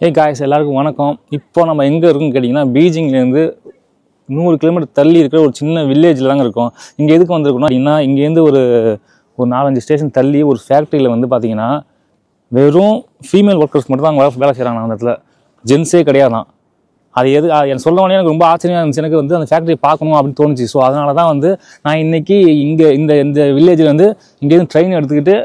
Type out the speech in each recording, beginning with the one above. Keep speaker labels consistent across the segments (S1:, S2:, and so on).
S1: Guys எல்லாருக்கும் வணக்கம். இப்போ நம்ம எங்கே இருக்குன்னு கேட்டிங்கன்னா பீஜிங்லேருந்து 100 கிலோமீட்டர் தள்ளி இருக்கிற ஒரு சின்ன வில்லேஜில் தாங்க இருக்கோம். இங்கே எதுக்கு வந்திருக்கோம்னா அப்படின்னா இங்கேருந்து ஒரு 4-5 ஸ்டேஷன் தள்ளி ஒரு ஃபேக்ட்ரியில் வந்து பார்த்தீங்கன்னா வெறும் ஃபீமேல் ஒர்க்கர்ஸ் மட்டும் தான் அவங்க வேலை செய்கிறாங்க. அந்த இடத்துல ஜென்ஸே கிடையாதான். அது எனக்கு சொல்லவொடனே எனக்கு ரொம்ப ஆச்சரியமாக இருந்துச்சு. எனக்கு வந்து அந்த ஃபேக்ட்ரி பார்க்கணும் அப்படின்னு தோணுச்சு. ஸோ அதனால தான் வந்து நான் இன்றைக்கி இங்கே இந்த வில்லேஜில் வந்து இங்கேருந்து ட்ரெயின் எடுத்துக்கிட்டு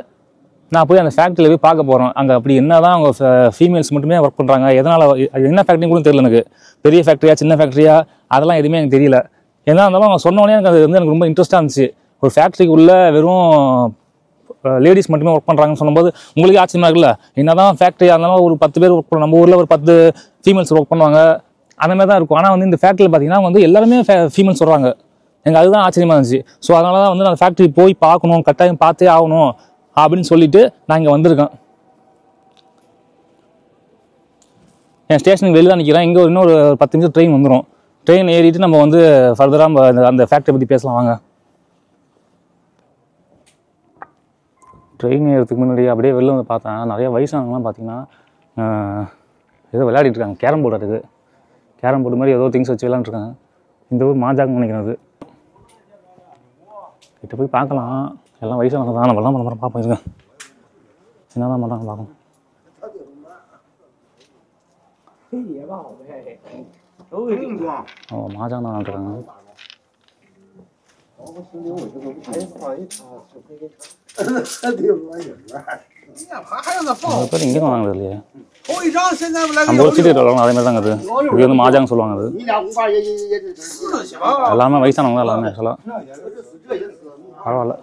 S1: நான் போய் அந்த ஃபேக்ட்ரியில் போய் பார்க்க போகிறோம். அங்கே அப்படி என்ன தான் அவங்க ஃபீமேல்ஸ் மட்டுமே ஒர்க் பண்ணுறாங்க, எதனால் அது என்ன ஃபேக்ட்ரின்னு கூட தெரியல. எனக்கு பெரிய ஃபேக்ட்ரியா சின்ன ஃபேக்ட்ரியா அதெல்லாம் எதுவுமே எனக்கு தெரியல. என்ன இருந்தாலும் அவங்க சொன்னோடனே எனக்கு அது வந்து எனக்கு ரொம்ப இன்ட்ரெஸ்ட்டாக இருந்துச்சு. ஒரு ஃபேக்ட்ரிக்குள்ளே வெறும் லேடிஸ் மட்டுமே ஒர்க் பண்ணுறாங்கன்னு சொல்லும்போது உங்களுக்கு ஆச்சரியமாக இருக்குல்ல. என்ன தான் ஃபேக்ட்ரியாக இருந்தாலும் ஒரு 10 பேர் ஒர்க் பண்ணுவோம். நம்ம ஊரில் ஒரு 10 ஃபீமேல்ஸ் ஒர்க் பண்ணுவாங்க, அந்த மாதிரி தான் இருக்கும். ஆனால் வந்து இந்த ஃபேக்ட்ரியில் பார்த்தீங்கன்னா வந்து எல்லாருமே ஃபீமேல்ஸ் சொல்கிறாங்க. எனக்கு அதுதான் ஆச்சரியமாக இருந்துச்சு. ஸோ அதனால தான் வந்து நான் ஃபேக்ட்ரி போய் பார்க்கணும், கட்டாயம் பார்த்தே ஆகணும் அப்படின்னு சொல்லிட்டு நான் இங்கே வந்திருக்கேன். என் ஸ்டேஷனுக்கு வெளியே தான் நிற்கிறேன். இங்கே இன்னொரு 10 நிமிஷம் ட்ரெயின் வந்துடும். ட்ரெயின் ஏறிட்டு நம்ம வந்து ஃபர்தராக அந்த ஃபேக்ட்ரி பற்றி பேசலாம் வாங்க. ட்ரெயின் ஏறதுக்கு முன்னாடி அப்படியே வெளில வந்து பார்த்தேன். நிறைய வயசானவங்களாம் பார்த்தீங்கன்னா ஏதோ விளையாடிட்டு இருக்காங்க. கேரம் போர்டு இருக்குது. கேரம் போர்டு மாதிரி ஏதோ திங்ஸ் வச்சு விளையாண்டுருக்காங்க. இந்த ஊர் மாஜாங்கன்னு நினைக்கிறது. கிட்ட போய் பார்க்கலாம். எல்லாம் வயசானவங்க தான். நம்மளாம் பண்ண பார்ப்போம். இருக்கேன் என்ன தான் பண்ணுறாங்க பார்க்கணும். மாஜாங்க தான் இருக்காங்க. இங்கே தான் வாங்குறது இல்லையா? நம்ம ஒரு சீட்டு வரலாம். அதே மாதிரி தாங்க அது. இது வந்து மாஜாங்க சொல்லுவாங்க. அது எல்லாமே வயசானவங்க தான் எல்லாமே. ஆக்சுவலாக பரவாயில்ல.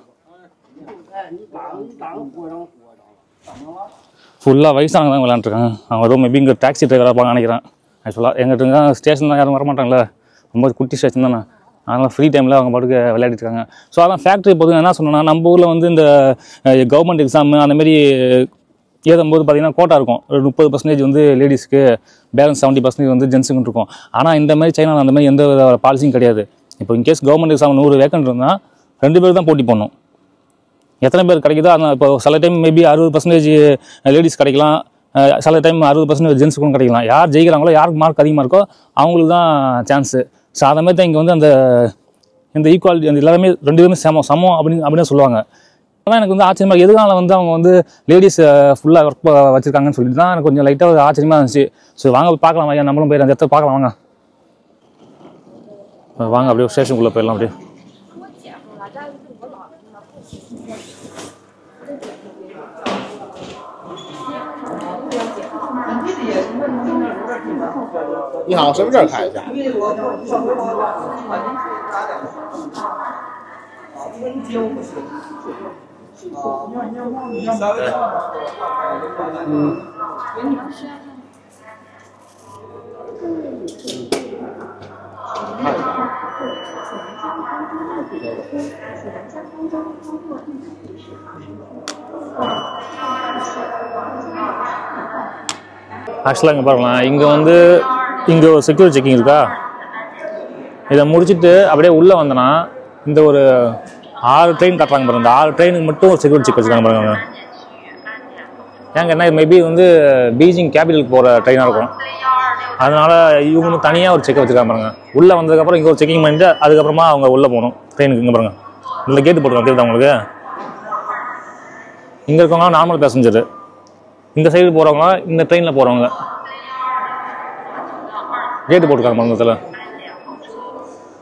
S1: ஃபுல்லாக வயசானவங்க தான் விளையாண்டுருக்காங்க. அவங்க ஏதோ மேபி இங்கே டாக்ஸி டிரைவராக இருப்பாங்க நினைக்கிறேன். ஆக்சுவலாக எங்கிட்ட ஸ்டேஷன் தான் யாரும் வரமாட்டாங்களே, ரொம்ப குட்டி ஸ்டேஷன் தானே. அதனால் ஃப்ரீ டைமில் அவங்க பாட்டுக்கு விளையாடிட்டு இருக்காங்க. ஸோ அதான் ஃபேக்ட்ரி போது என்ன சொன்னேன்னா, நம்ம ஊரில் வந்து இந்த கவர்மெண்ட் எக்ஸாமு அந்தமாரி ஏதும்போது பார்த்தீங்கன்னா கோட்டா இருக்கும். ஒரு 30% வந்து லேடிஸ்க்கு, பேலன்ஸ் 70% வந்து ஜென்ஸுக்குன்னு இருக்கும். ஆனால் இந்த மாதிரி சைனாவில் அந்த மாதிரி எந்த பாலிசியும் கிடையாது. இப்போ இன்கேஸ் கவர்மெண்ட் எக்ஸாம் 100 வேக்கன்ட் இருந்தால் 2 பேர் தான் போட்டி போடணும். எத்தனை பேர் கிடைக்குதோ ஆனால் இப்போ சில டைம் மேபி 60% லேடிஸ் கிடைக்கலாம், சில டைம் 60% ஜென்ஸுக்கும் கிடைக்கலாம். யார் ஜெயிக்கிறாங்களோ, யாருக்கு மார்க் அதிகமாக இருக்கோ அவங்களுக்கு தான் சான்ஸு. ஸோ அதை மாதிரி தான் இங்கே வந்து இந்த ஈக்குவாலிட்டி அந்த எல்லாருமே 2 பேருமே சமம் அப்படின்னு சொல்லுவாங்க. அதான் எனக்கு வந்து ஆச்சரியமாக எதுனால வந்து அவங்க வந்து லேடிஸ் ஃபுல்லாக ஒர்க் வச்சுருக்காங்கன்னு சொல்லிட்டு தான் எனக்கு கொஞ்சம் லைட்டாக ஆச்சரியமாக இருந்துச்சு. ஸோ வாங்க பார்க்கலாம் ஐயா, நம்மளும் போய் அந்த இடத்த பார்க்கலாம் வாங்க. வாங்க அப்படியே ஸ்டேஷனுக்குள்ளே போயிடலாம். அப்படியே
S2: 你好，身份证看一下。
S1: ஆக்சுவலாக இங்கே பாருங்களேன், இங்கே ஒரு செக்யூரிட்டி செக்கிங் இருக்கா. இதை முடிச்சுட்டு அப்படியே உள்ளே வந்தேன்னா இந்த ஒரு 6 ட்ரெயின் காட்டுறாங்க பாருங்க. இந்த 6 ட்ரெயினுக்கு மட்டும் ஒரு செக்யூரிட்டி செக் வச்சுருக்காங்க பாருங்க. ஏங்க என்ன மேபி வந்து பீஜிங் கேபிட்டலுக்கு போகிற ட்ரெயினாக இருக்கும். அதனால் இவங்க தனியாக ஒரு செக் வச்சுருக்காங்க பாருங்க. உள்ளே வந்ததுக்கப்புறம் இங்கே ஒரு செக்கிங் பண்ணிட்டு அதுக்கப்புறமா அவங்க உள்ளே போகணும் ட்ரெயினுக்கு. இங்கே பாருங்க, இந்த கேட்டு போட்டுருக்காங்க. தெரியுது அவங்களுக்கு? இங்கே இருக்கவங்க நார்மல் பேசஞ்சரு, இந்த சைடு போகிறவங்க இந்த ட்ரெயினில் போகிறவங்க கேட்டு போட்டுருக்காங்க மங்கத்தில்.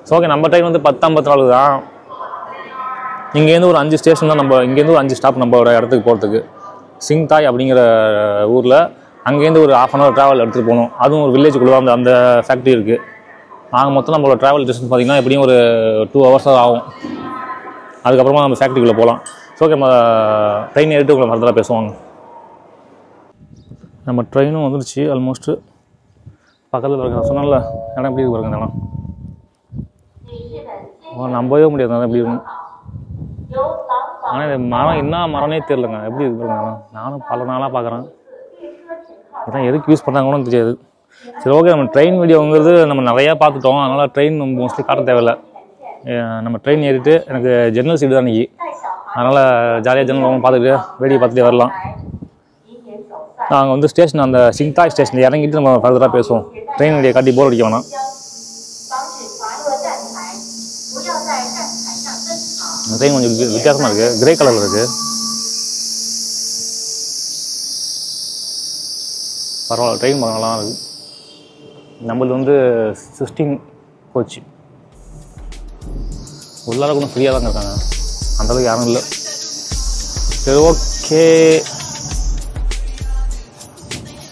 S1: ஸோ ஓகே, நம்ம ட்ரெயின் வந்து 10:54 தான். இங்கேருந்து ஒரு 5 ஸ்டேஷன் தான். நம்ம இங்கேருந்து ஒரு 5 ஸ்டாப் நம்மளோட இடத்துக்கு போகிறதுக்கு. சிங்தாய் அப்படிங்கிற ஊரில் அங்கேருந்து ஒரு 1/2 hour ட்ராவல் எடுத்துகிட்டு போகணும். அதுவும் ஒரு வில்லேஜுக்குள்ளே அந்த ஃபேக்ட்ரி இருக்குது. நாங்கள் மொத்தம் நம்மளோட ட்ராவல் டிஸ்டன்ஸ் பார்த்திங்கன்னா எப்படியும் ஒரு 2 hours ஆகும். அதுக்கப்புறமா நம்ம ஃபேக்ட்ரிக்குள்ளே போகலாம். ஸோ ஓகே, நம்ம ட்ரெயின் ஏறிட்டு உங்களை ஃபர்தராக பேசுவாங்க. நம்ம ட்ரெயினும் வந்துடுச்சு. ஆல்மோஸ்ட்டு பக்கத்தில் பாருங்க. சொன்னால இடம் எப்படி இருக்கு பாருங்க. இடம் நம்பவே முடியாது அதான் எப்படி இருக்கும். ஆனால் இந்த மரம் என்ன மரம்னே தெரிலங்க, எப்படி இருக்கு பாருங்க. நானும் பல நாளாக பார்க்குறேன். இதான் எதுக்கு யூஸ் பண்ணுறாங்கன்னு தெரியாது. சரி ஓகே, நம்ம ட்ரெயின் வீடியோங்கிறது நம்ம நிறையா பார்த்துட்டோம். அதனால் ட்ரெயின் மோஸ்ட்லி காட்ட தேவையில்லை. நம்ம ட்ரெயின் ஏறிட்டு எனக்கு ஜெனரல் சீட்டு தான் இன்றைக்கி. அதனால் ஜாலியாக ஜன்னல் பார்த்துக்கிட்டு வேடிக்கை பார்த்துட்டே வரலாம். நாங்கள் வந்து ஸ்டேஷன் அந்த சிங்தாய் ஸ்டேஷனில் இறங்கிட்டு நம்ம ஃபர்தராக பேசுவோம். ட்ரெயின் வழியை காட்டி போர் அடிக்க வேணாம். ட்ரெயின் கொஞ்சம் வித்தியாசமாக இருக்குது, கிரே கலரில் இருக்குது. பரவாயில்ல, ட்ரெயின் நல்லா இருக்குது. நம்மளது வந்து 16 கோச். உள்ளார கூட ஃப்ரீயாக தாங்க இருக்காங்க, அந்தளவுக்கு யாரும் இல்லை. சரி, ஓகே.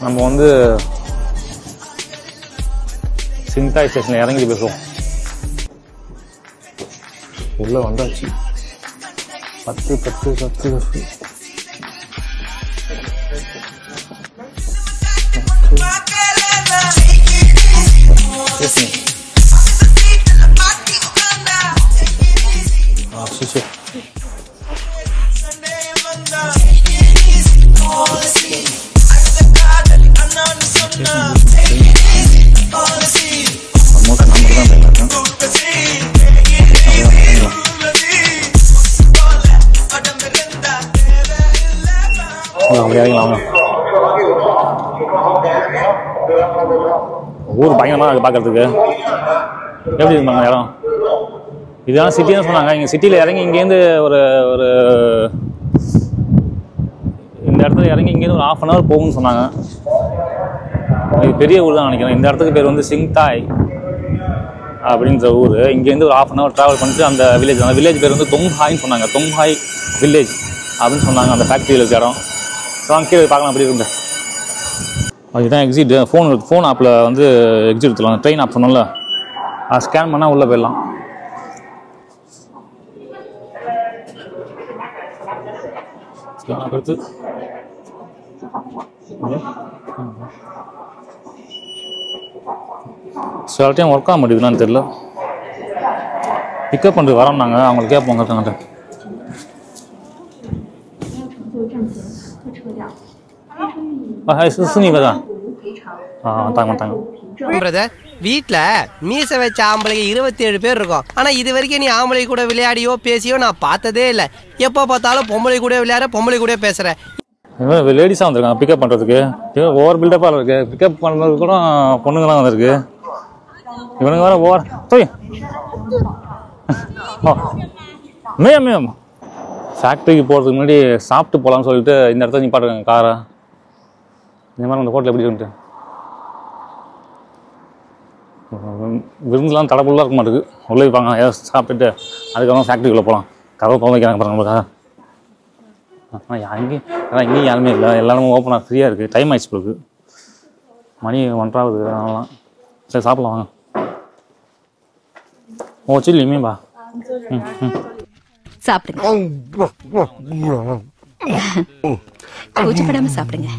S1: நம்ம வந்து சிங்தாய் ஸ்டேஷனில் இறங்கிட்டு பேசுவோம். உள்ளே வந்தாச்சு. 10 ஊர் பயங்கரமாக இருக்குது பார்க்கறதுக்கு. எப்படி இருந்தாங்க இடம்? இதெல்லாம் சிட்டின்னு சொன்னாங்க. இங்கே சிட்டியில் இறங்கி இங்கேருந்து ஒரு ஒரு இந்த இடத்துல இறங்கி இங்கேருந்து ஒரு 1/2 hour போகும்னு சொன்னாங்க. இது பெரிய ஊர் தான் நினைக்கிறேன். இந்த இடத்துக்கு பேர் வந்து சிங்தாய் அப்படின்ற ஊர். இங்கேருந்து ஒரு 1/2 hour ட்ராவல் பண்ணிட்டு அந்த வில்லேஜ் பேர் வந்து தொங்ஹாய்ன்னு சொன்னாங்க. தொங்ஹாய் வில்லேஜ் அப்படின்னு சொன்னாங்க. அந்த ஃபேக்ட்ரியில் இருக்க இடம். ஸோ அங்கே பார்க்கலாம் அப்படி இருந்து. அதுதான் எக்ஸிட். ஃபோன் ஆப்பில் வந்து எக்ஸிட் எடுத்துலாம். ட்ரெயின் ஆப் சொன்னோம்ல, அதை ஸ்கேன் பண்ணால் உள்ளே போயிடலாம். அடுத்து சில டைம் ஒர்க் ஆக மாட்டேங்குதுன்னு தெரியல. பிக்கப் பண்ணுறது வரோம்னாங்க, அவங்களுக்கு கேட்போங்க இருக்காங்க.
S3: பிரதர், வீட்டில் மீசை வச்ச ஆம்பளைங்க 27 பேர் இருக்கும். ஆனால் இது வரைக்கும் நீ ஆம்பளை கூட விளையாடியோ பேசியோ நான் பார்த்ததே இல்லை. எப்போ பார்த்தாலும் பொம்பளை கூட விளையாட, பொம்பளை கூட பேசுகிறேன்.
S1: லேடிஸாக வந்திருக்காங்க பிக்கப் பண்ணுறதுக்கு. ஓவர் பில்டப்பாக இருக்குது. பிக்கப் பண்ணுறதுக்கு கூட பொண்ணுங்களாம் வந்திருக்கு. இவனுங்க வேறு ஓவர் மேம் ஃபேக்ட்ரிக்கு போகிறதுக்கு முன்னாடி சாப்பிட்டு போகலான்னு சொல்லிட்டு இந்த இடத்துல நிப்பாட்டுருக்காங்க காரை. இந்த மாதிரி அந்த ஹோட்டல் எப்படி இருக்குன்ட்டு விருந்துலாம் தடப்புள்ளாக இருக்க மாட்டேங்குது. உள்ளே வைப்பாங்க, ஏதாவது சாப்பிட்டுட்டு அதுக்கப்புறம் ஃபேக்ட்ரிக்குள்ளே போகலாம். கதவை திறந்து வைக்கிறாங்க பாருங்க நம்மளுக்காக. ஆனால் இங்கேயும் யாருமே இல்லை, எல்லாருமே ஓப்பனாக ஃப்ரீயாக இருக்குது. டைம் ஆயிடுச்சு பிறகு, மணி 1:30 ஆகுது. அதனாலாம் சரி சாப்பிடலாம் வாங்க. ஓ சில்லி மீன்பா.
S4: சாப்பிடுங்க, கூச்சப்படாம சாப்பிடுங்க.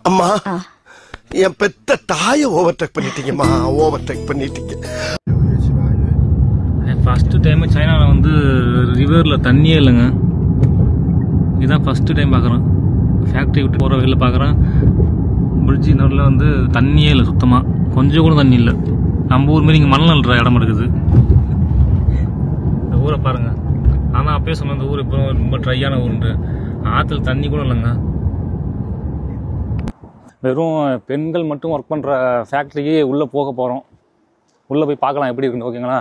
S5: அம்மா, என் பெத்த தாயை ஓவர்டேக் பண்ணிட்டீங்க.
S1: ஃபஸ்ட்டு டைமு சைனாவில் வந்து ரிவரில் தண்ணியே இல்லைங்க. இதுதான் ஃபஸ்ட்டு டைம் பார்க்குறேன். ஃபேக்ட்ரி விட்டு போகிற வகையில் பார்க்குறேன். பிரிட்ஜி நடுவில் வந்து தண்ணியே இல்லை, சுத்தமாக கொஞ்சம் கூட தண்ணி இல்லை. நம்ம ஊர் மாரி இங்கே மணல் அள்ளுற இடம் இருக்குது. இந்த ஊரை பாருங்கள். ஆனால் அப்பயே சொன்ன இந்த ஊர் இப்போ ரொம்ப ட்ரையான ஊருன்ட்டு. ஆற்றுல தண்ணி கூட இல்லைங்க. வெறும் பெண்கள் மட்டும் ஒர்க் பண்ணுற ஃபேக்ட்ரிக்கு உள்ளே போக போகிறோம். உள்ளே போய் பார்க்கலாம் எப்படி இருக்குன்னு. ஓகேங்களா?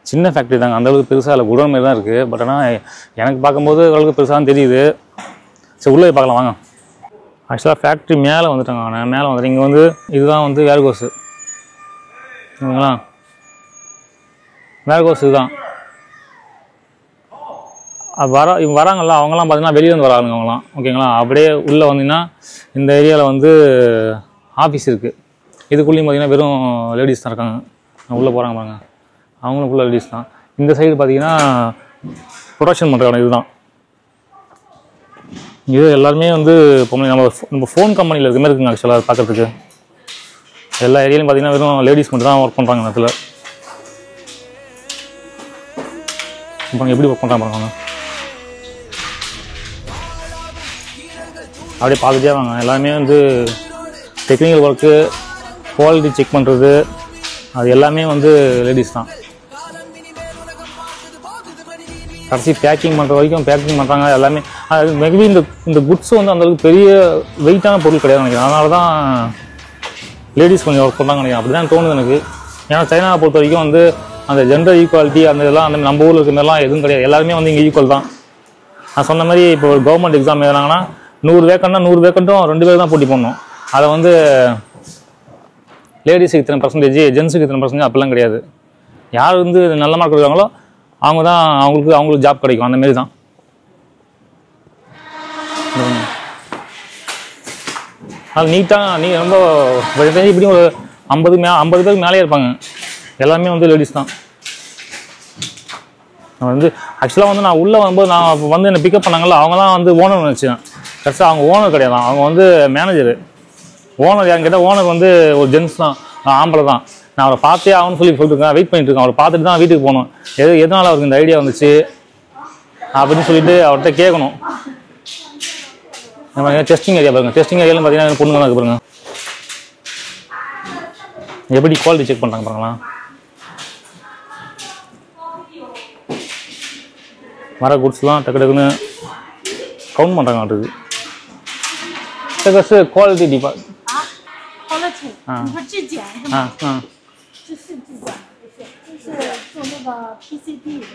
S1: சின்ன ஃபேக்ட்ரி தாங்க, அந்தளவுக்கு பெருசாக இல்லை, குடோன் மாதிரி தான் இருக்குது. பட் ஆனால் எனக்கு பார்க்கும்போது ஓரளவுக்கு பெருசாக தெரியுது. சரி உள்ளே போய் பார்க்கலாம் வாங்க. ஆக்சுவலாக ஃபேக்ட்ரி மேலே வந்துட்டாங்க. நான் மேலே வந்துட்டேன். இங்கே வந்து இதுதான் வந்து வேர்கோஸு. ஓகேங்களா? வேர்கோஸ் இதுதான். இவங்க வராங்கல்ல, அவங்களாம் பார்த்தீங்கன்னா வெளியே வராங்க அவங்களாம். ஓகேங்களா? அப்படியே உள்ளே வந்தீங்கன்னா இந்த ஏரியாவில் வந்து ஆஃபீஸ் இருக்குது. இதுக்குள்ளேயும் பார்த்தீங்கன்னா வெறும் லேடிஸ் தான் இருக்காங்க. உள்ளே போகிறாங்க பாருங்க, அவங்களும் ஃபுல்லாக லேடிஸ் தான். இந்த சைடு பார்த்தீங்கன்னா ப்ரொடக்ஷன் பண்ணுற இடம் இதுதான். இது எல்லாருமே வந்து நம்ம ஃபோன் கம்பெனியில் இருக்க மாதிரி இருக்குங்க. ஆக்சுவலாக பார்க்குறதுக்கு எல்லா ஏரியாலையும் பார்த்தீங்கன்னா வெறும் லேடிஸ் மட்டும் தான் ஒர்க் பண்ணுறாங்க. இந்த இடத்துல இப்போ எப்படி ஒர்க் பண்ணுறாங்க பாருங்க. அப்படியே பார்த்துட்டே வாங்க. எல்லாமே வந்து டெக்னிக்கல் ஒர்க்கு, குவாலிட்டி செக் பண்ணுறது, அது எல்லாமே வந்து லேடிஸ் தான். கடைசி பேக்கிங் பண்ணுற வரைக்கும் பேக்கிங் பண்ணுறாங்க. எல்லாமே அது மேபி இந்த குட்ஸ் வந்து அந்தளவுக்கு பெரிய வெயிட்டான பொருள் கிடையாது நினைக்கிறேன். அதனால தான் லேடிஸ் கொஞ்சம் ஒர்க் பண்ணுறாங்க நினைக்கிறேன். அப்படி தான் தோணுது எனக்கு. ஏன்னா சைனாவை பொறுத்த வரைக்கும் வந்து அந்த ஜெண்டர் ஈக்குவாலிட்டி அந்த இதெல்லாம் அந்த நம்ம ஊரில் இருக்கிற மாதிரிலாம் எதுவும் கிடையாது. எல்லாருமே வந்து இங்கே ஈக்குவல் தான். நான் சொன்ன மாதிரி இப்போ ஒரு கவர்மெண்ட் எக்ஸாம் எழுதுனாங்கன்னா 100 வேக்கண்ட்னா 100 வேக்கண்ட்டும் 2 பேர் தான் போட்டி போடணும். அதை வந்து லேடிஸுக்கு இத்தனை பர்சன்டேஜ், ஜென்ஸுக்கு இத்தனை பர்சன்டேஜ் அப்படிலாம் கிடையாது. யார் வந்து நல்ல மார்க் எடுக்கிறாங்களோ அவங்க தான் அவங்களுக்கு ஜாப் கிடைக்கும். அந்த மாரி தான். அது நீட்டாக ரொம்ப இப்படி ஒரு 50 பேருக்கு மேலே இருப்பாங்க. எல்லாமே வந்து லேடிஸ் தான். நான் வந்து ஆக்சுவலாக வந்து நான் உள்ளே வரும்போது நான் வந்து என்னை பிக்கப் பண்ணாங்கல்ல, அவங்க தான் வந்து ஓனர் நினச்சேன். கரெக்டாக அவங்க ஓனர் கிடையாது, அவங்க வந்து மேனேஜரு. ஓனர் யாருன்னு கேட்டால் ஓனர் வந்து ஒரு ஜென்ஸ் தான், ஆம்பளை தான். நான் அவரை பார்த்தே ஆகணும்னு சொல்லிட்டு வெயிட் பண்ணிட்டு இருக்கேன். அவரை பார்த்துட்டு தான் வீட்டுக்கு போகணும். எதனால் அவருக்கு இந்த ஐடியா வந்துச்சு அப்படின்னு சொல்லிட்டு அவர்கிட்ட கேட்கணும். நம்ம டெஸ்டிங் ஏரியா பாருங்க. டெஸ்டிங் ஏரியாலும் பார்த்தீங்கன்னா பொண்ணுங்க தான் இருக்கு பாருங்க. எப்படி குவாலிட்டி செக் பண்ணுறாங்க பாருங்களா. வர குட்ஸ்லாம் டக்கு டக்குன்னு கவுண்ட் பண்ணுறாங்க. அவருக்கு குவாலிட்டி டிபார்ட்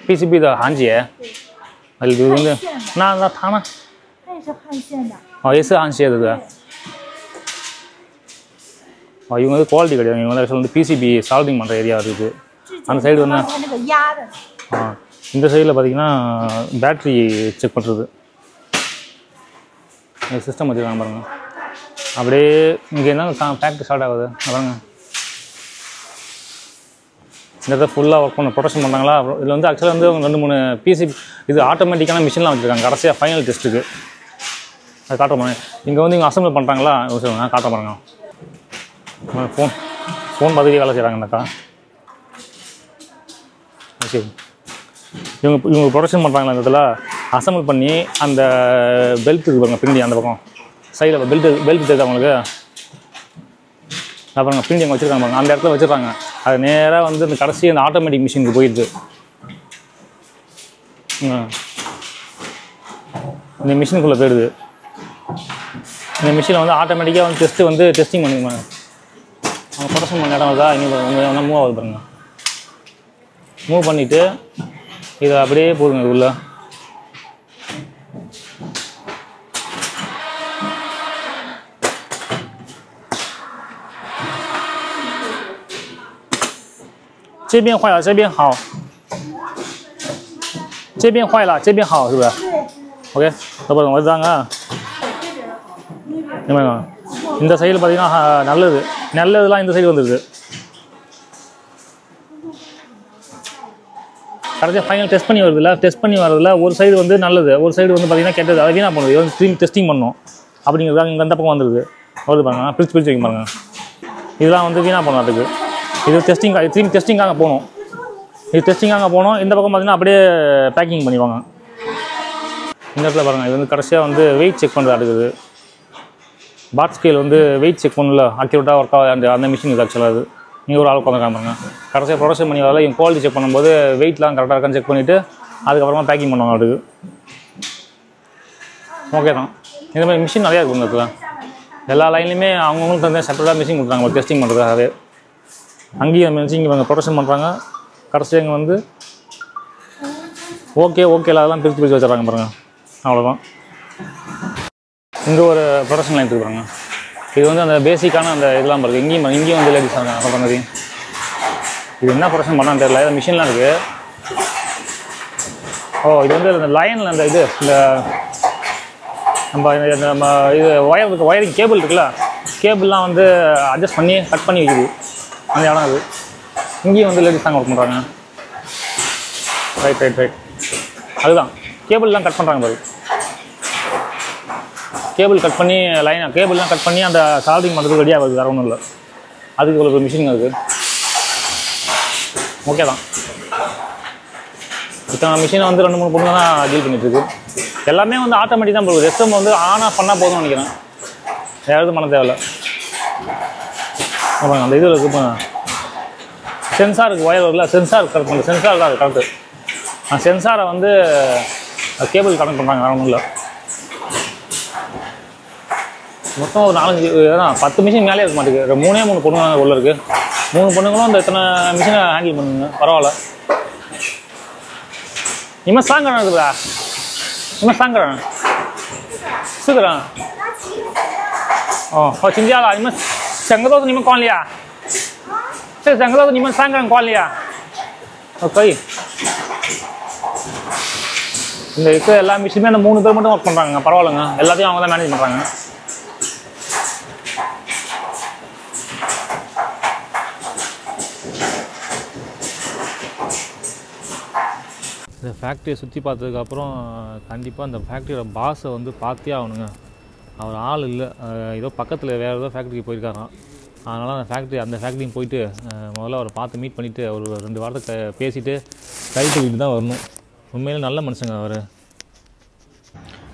S1: PCB 的焊接，这个那它呢？
S4: 它也是焊线的。
S1: 哦，也是焊接的，对。哦，இவங்க வந்து குவாலிட்டி கிடையாது. இவங்க வந்து PCB சால்டிங் பண்ணுற ஏரியா இருக்குது. அந்த சைடு வந்து இந்த சைடில் பார்த்தீங்கன்னா பேட்ரி செக் பண்ணுறது சிஸ்டம் வச்சுருக்காங்க பாருங்க. அப்படியே இங்கே என்ன ஃபேக்ட்ரி ஸ்டார்ட் ஆகுது பாருங்க. இந்த இடத்துல ஃபுல்லாக ஒர்க் பண்ண ப்ரொடக்ஷன் பண்ணுறாங்களா. இதில் வந்து ஆக்சுவலாக வந்து 2-3 PCB இது ஆட்டோமேட்டிக்கான மிஷின்லாம் வச்சுருக்காங்க. கடைசியாக ஃபைனல் டெஸ்ட்டுக்கு அது காட்ட போனேன். இங்கே வந்து இவங்க அசம்பிள் பண்ணுறாங்களா காட்ட பாருங்க. ஃபோன் பதவி வேலை செய்கிறாங்கன்னாக்கா. ஓகே, இவங்க ப்ரொடக்ஷன் பண்ணுறாங்களா இந்த இடத்துல அசம்பிள் பண்ணி அந்த பெல்ட் இருக்கு பாருங்க. பின்னாடி அந்த பக்கம் சைடில் பெல்ட் தெரியுது அவங்களுக்கு. பாருங்க பின்னாடி அங்கே வச்சுருக்காங்க பாருங்க. அந்த இடத்துல வச்சுருக்காங்க. அது நேராக வந்து இந்த கடைசி அந்த ஆட்டோமேட்டிக் மிஷினுக்கு போயிடுது. இந்த மிஷினுக்குள்ளே போயிடுது. இந்த மிஷினில் வந்து ஆட்டோமேட்டிக்காக வந்து டெஸ்டிங் பண்ணிடுவாங்க. அவங்க ப்ரொடக்ஷன் பண்ண இடம் வருதா இங்கே மூவ் ஆகுது பாருங்க. மூவ் பண்ணிவிட்டு இதை அப்படியே போடுங்க. இது உள்ள这边坏了，这边好，这边坏了，这边好，是不是？对。OK， பாருங்க வருதாங்க. இந்த சைடில் பார்த்தீங்கன்னா நல்லதுலாம் இந்த சைடு வந்துடுது. கடைசியாக ஃபைனல் டெஸ்ட் பண்ணி வருதுல்ல ஒரு சைடு வந்து நல்லது, ஒரு சைடு வந்து பார்த்தீங்கன்னா கெட்டது. அதை வீணாக பண்ணுது. வந்து க்ரீம் டெஸ்டிங் பண்ணணும் அப்படிங்கிறதா இங்கே அந்த பக்கம் வந்துடுது. வருது பாருங்க. பிரிச்சு வைக்க பாருங்க. இதெல்லாம் வந்து வீணாக பண்ணணும். அதுக்கு இது டெஸ்டிங்காக போகணும். இந்த பக்கம் பார்த்தீங்கன்னா அப்படியே பேக்கிங் பண்ணிடுவாங்க. இந்த இடத்துல பாருங்கள். இது வந்து கடைசியாக வந்து வெயிட் செக் பண்ணுறது அடுக்குது. பாட் ஸ்கேல் வந்து வெயிட் செக் பண்ணல அக்யூரேட்டாக ஒர்க் ஆகுது. அந்த மிஷின் இது ஆக்சுவலாக அது நீங்கள் ஒரு ஆள் உட்காந்துருக்காங்க பாருங்க. கடைசியாக ப்ரொடக்ஷன் பண்ணி வரல இவங்க குவாலிட்டி செக் பண்ணும்போது வெயிட்லாம் கரெக்டாக இருக்கான்னு செக் பண்ணிவிட்டு அதுக்கப்புறமா பேக்கிங் பண்ணுவாங்க. அதுக்கு ஓகே தான். இந்த மாதிரி மிஷின் நிறையா இருக்கும். இந்த இடத்துல எல்லா லைன்லையுமே அவங்கவுங்களுக்கு தந்தே செப்பரேட்டாக மிஷின் கொடுத்தாங்க டெஸ்டிங் பண்ணுறதுக்காகவே. அங்கேயும் மிஷின் இங்கே ப்ரொடக்ஷன் பண்ணுறாங்க. கடைசியாக இங்கே வந்து ஓகேல அதெல்லாம் பிரித்து வச்சுட்றாங்க பாருங்கள். அவ்வளோதான். இங்கே ஒரு ப்ரொடக்ஷன் லைன் இருக்குது பாருங்க. இது வந்து அந்த பேசிக்கான அந்த இதெல்லாம் பாருங்க. இங்கேயும் வந்து லேடிஸ் இருக்காங்க சொல்கிற மாதிரி. இது என்ன ப்ரொடக்ஷன் பண்ணான்னு தெரியல. இது மிஷின்லாம் இருக்குது. இது வந்து இந்த லைனில் அந்த இது இந்த நம்ம இது ஒயரிங் கேபிள் இருக்குல்ல, கேபிள்லாம் வந்து அட்ஜஸ்ட் பண்ணி கட் பண்ணி வைக்குது அந்த இடம். அது இங்கேயும் வந்து லேடிஸ் தாங்க ஒர்க் பண்ணுறாங்க. ரைட் அதுதான் கேபிள்லாம் கட் பண்ணுறாங்க பாரு. கேபிள் கட் பண்ணி கேபிள்லாம் கட் பண்ணி அந்த சால்டிங் பண்ணுறதுக்கு ரெடியாக வருது. வேறு ஒன்றும் இல்லை. அதுக்கு ஒரு மிஷின் இருக்குது. ஓகே தான். இத்தனை மிஷினை வந்து 2-3 பொண்ணு தான் டீல் பண்ணிட்டுருக்கு. எல்லாமே வந்து ஆட்டோமேட்டிக் தான் போகுது. ரெஸ்டம் வந்து ஆன் ஆஃப் பண்ணால் போதும்னு நினைக்கிறேன். யாரும் பண்ண தேவையில்லை. அப்புறம் அந்த இதில் இருக்குது சென்சாருக்கு ஒயர் வரல. சென்சார் கரெக்ட் பண்ணுறது. சென்சார் தான் அது கரெக்டு. சென்சாரை வந்து கேபிள் கனெக்ட் பண்ணுறாங்க. வேறு ஒன்றும் இல்லை. மொத்தம் ஒரு 4-5 மிஷின் மேலே இருக்க மாட்டேங்குது. 3 பொண்ணுங்க உள்ள இருக்கு. 3 பொண்ணுங்களும் அந்த இத்தனை மிஷினை ஹேண்டில் பண்ணுங்க. பரவாயில்ல. இவன் சாங்கறான் இருக்குதா? இவன் சாங்கறான். சுகறான்.哦，好，请假了，你们整个都是你们管理啊？这整个都是你们3个人管理啊？哦，可以。இந்த இருக்க எல்லா மிஷினுமே அந்த 3 பேர் மட்டும் ஒர்க் பண்ணுறாங்க. பரவாயில்லைங்க, எல்லாத்தையும் அவங்க தான் மேனேஜ் பண்ணுறாங்க. இந்த ஃபேக்ட்ரியை சுற்றி பார்த்ததுக்கப்புறம் கண்டிப்பாக அந்த ஃபேக்ட்ரியோட பாஸை வந்து பார்த்தே ஆகணுங்க. அவர் ஆள் இல்லை, ஏதோ பக்கத்தில் வேறு ஏதோ ஃபேக்ட்ரிக்கு போயிருக்காராம். அதனால் அந்த ஃபேக்ட்ரிக்கு போயிட்டு முதல்ல அவரை பார்த்து மீட் பண்ணிவிட்டு ஒரு 2 வாரத்தை பேசிவிட்டு கை தூக்கிட்டு தான் வரணும். உண்மையிலே நல்ல மனுஷங்க அவர்.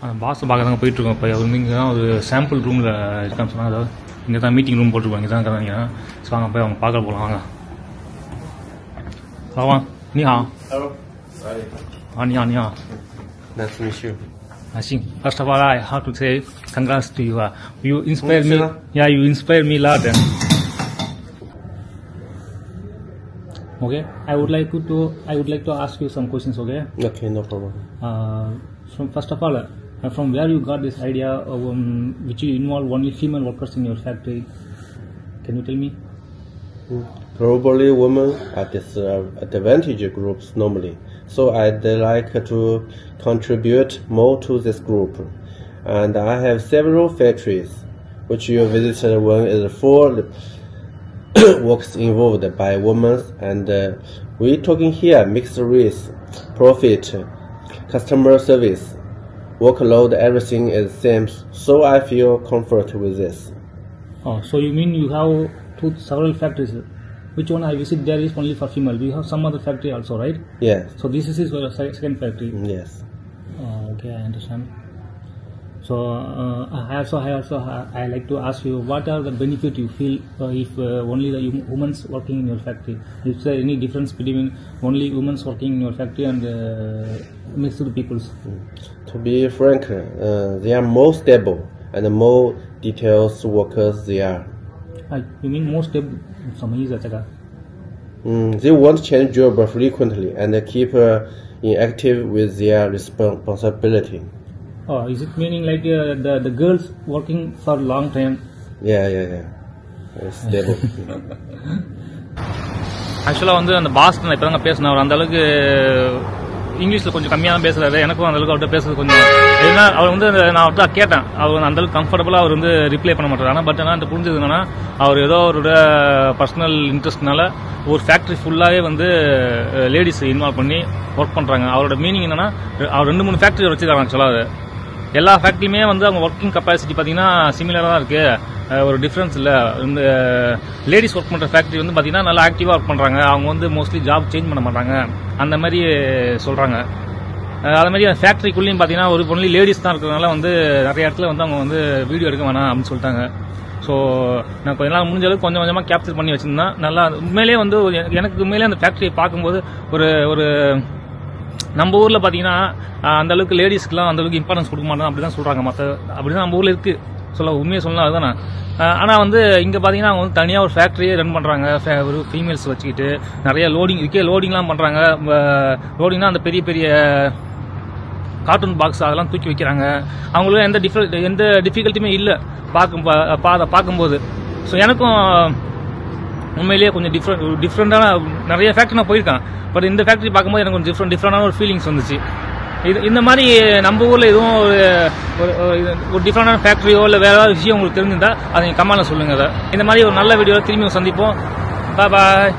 S1: அந்த பாஸை பார்க்க தாங்க போயிட்டுருக்கோம். இப்போ அவர் இங்கே தான் ஒரு சாம்பிள் ரூமில் இருக்கான்னு சொன்னாங்க. அதாவது இங்கே தான் மீட்டிங் ரூம் போட்டிருக்கோம், இங்கே தான் இருக்கிறாங்க. ஸோ அங்கே போய் அவங்க பார்க்க போகலாம். வாங்க. வாங்க, நீ ஹா. நீ ஹா.
S5: Nice to meet you.
S1: I think first of all I have to say congrats to you. You inspire me. Yeah, you inspire me a lot. Okay, I would like to ask you some questions. Okay.
S5: Okay, no problem.
S1: First of all, from where you got this idea of, which you involve only female workers in your factory? Can you tell me?
S5: Probably women are disadvantaged groups normally. So I'd like to contribute more to this group. And I have several factories which you visited. One is 4 works involved by women, and we talking here mixed race, profit, customer service, workload, everything is same. So I feel comfort with this.
S1: Oh, so you mean you have several factories? Which one I visit there is only for female. We have some other factory also, right?
S5: Yes.
S1: So this is your second factory.
S5: Yes.
S1: Okay, I understand. So I like to ask you, what are the benefit you feel if only the women working in your factory? Is there any difference between only women working in your factory and mixed peoples?
S5: To be frank, they are more stable and more details workers they are.
S1: You mean more stable?
S5: They won't change job frequently and keep inactive with their responsibility.
S1: Oh, is it meaning like the girls working for long time?
S5: Yeah. Very stable.
S1: ஆக்சுவலாக வந்து அந்த pass நான் இப்போ தாங்க பேசினேன். அவர் அந்த அளவுக்கு இங்கிலீஷில் கொஞ்சம் கம்மியாக தான் பேசுகிறாரு. எனக்கும் அந்தளவுக்கு அவர்கிட்ட பேசுறது கொஞ்சம் ஏன்னா அவர் வந்து நான் அவர்கிட்ட கேட்டேன். அவர் அந்தளவுக்கு கம்ஃபர்டபுளாக அவர் வந்து ரிப்ளை பண்ண மாட்டார். ஆனால் பட் ஆனால் அந்த புரிஞ்சது என்னன்னா, அவர் ஏதோ அவரோட பர்சனல் இன்ட்ரெஸ்ட்னால ஒரு ஃபேக்ட்ரி ஃபுல்லாகவே வந்து லேடிஸ் இன்வால்வ் பண்ணி ஒர்க் பண்ணுறாங்க. அவரோட மீனிங் என்னன்னா, அவர் 2-3 ஃபேக்ட்ரி வச்சுருக்காங்க. ஆக்சுவலாக எல்லா ஃபேக்ட்ரியுமே வந்து அவங்க ஒர்க்கிங் கெப்பாசிட்டி பார்த்தீங்கன்னா சிமிலராக தான் இருக்குது. ஒரு டிஃப்ரென்ஸ் இல்லை. இந்த லேடிஸ் ஒர்க் பண்ணுற ஃபேக்ட்ரி வந்து பார்த்தீங்கன்னா நல்லா ஆக்டிவாக ஒர்க் பண்ணுறாங்க. அவங்க வந்து மோஸ்ட்லி ஜாப் சேஞ்ச் பண்ண மாட்டாங்க அந்த மாதிரி சொல்கிறாங்க. அது மாதிரி ஃபேக்ட்ரிக்குள்ளேயும் பார்த்தீங்கன்னா ஒரு ஒன்லி லேடிஸ் தான் இருக்கிறதுனால வந்து நிறைய இடத்துல வந்து அவங்க வந்து வீடியோ எடுக்க வேணாம் அப்படின்னு சொல்லிட்டாங்க. ஸோ நான் கொஞ்ச நாள் முடிஞ்ச அளவுக்கு கொஞ்சம் கொஞ்சமாக கேப்சர் பண்ணி வச்சுருந்தேன். நல்லா உண்மையிலே வந்து எனக்கு உண்மையிலே அந்த ஃபேக்ட்ரியை பார்க்கும்போது ஒரு நம்ம ஊரில் பார்த்தீங்கன்னா அந்தளவுக்கு லேடிஸ்க்குலாம் அந்தளவுக்கு இம்பார்ட்டன்ஸ் கொடுக்க மாட்டோம் அப்படி தான் சொல்கிறாங்க. அப்படி தான் நம்ம ஊரில் இருக்குது. உண்மையை சொல்லலாம் அதுதானே. ஆனால் வந்து இங்கே பார்த்தீங்கன்னா அவங்க வந்து தனியாக ஒரு ஃபேக்ட்ரியே ரன் பண்ணுறாங்க. ஒரு ஃபீமேல்ஸ் வச்சுக்கிட்டு நிறைய லோடிங்லாம் பண்ணுறாங்க. லோடிங்னா அந்த பெரிய பெரிய கார்ட்டூன் பாக்ஸ் அதெல்லாம் தூக்கி வைக்கிறாங்க. அவங்களுக்கு எந்த டிஃபிகல்ட்டியுமே இல்லை பார்க்கும்போது. ஸோ எனக்கும் உண்மையிலேயே கொஞ்சம் டிஃப்ரெண்டான நிறைய ஃபேக்ட்ரி நான் போயிருக்கேன். பட் இந்த ஃபேக்ட்ரி பார்க்கும்போது எனக்கு கொஞ்சம் டிஃப்ரெண்டான ஒரு ஃபீலிங்ஸ் வந்துச்சு. இந்த மாதிரி நம்ம ஊரில் எதுவும் ஒரு டிஃப்ரெண்டான ஃபேக்ட்ரியோ இல்லை வேற ஏதாவது விஷயம் உங்களுக்கு தெரிஞ்சிருந்தா அதை நீங்கள் கமெண்ட்ல சொல்லுங்கள். இந்த மாதிரி ஒரு நல்ல வீடியோவில் திரும்பி சந்திப்போம். பாய்.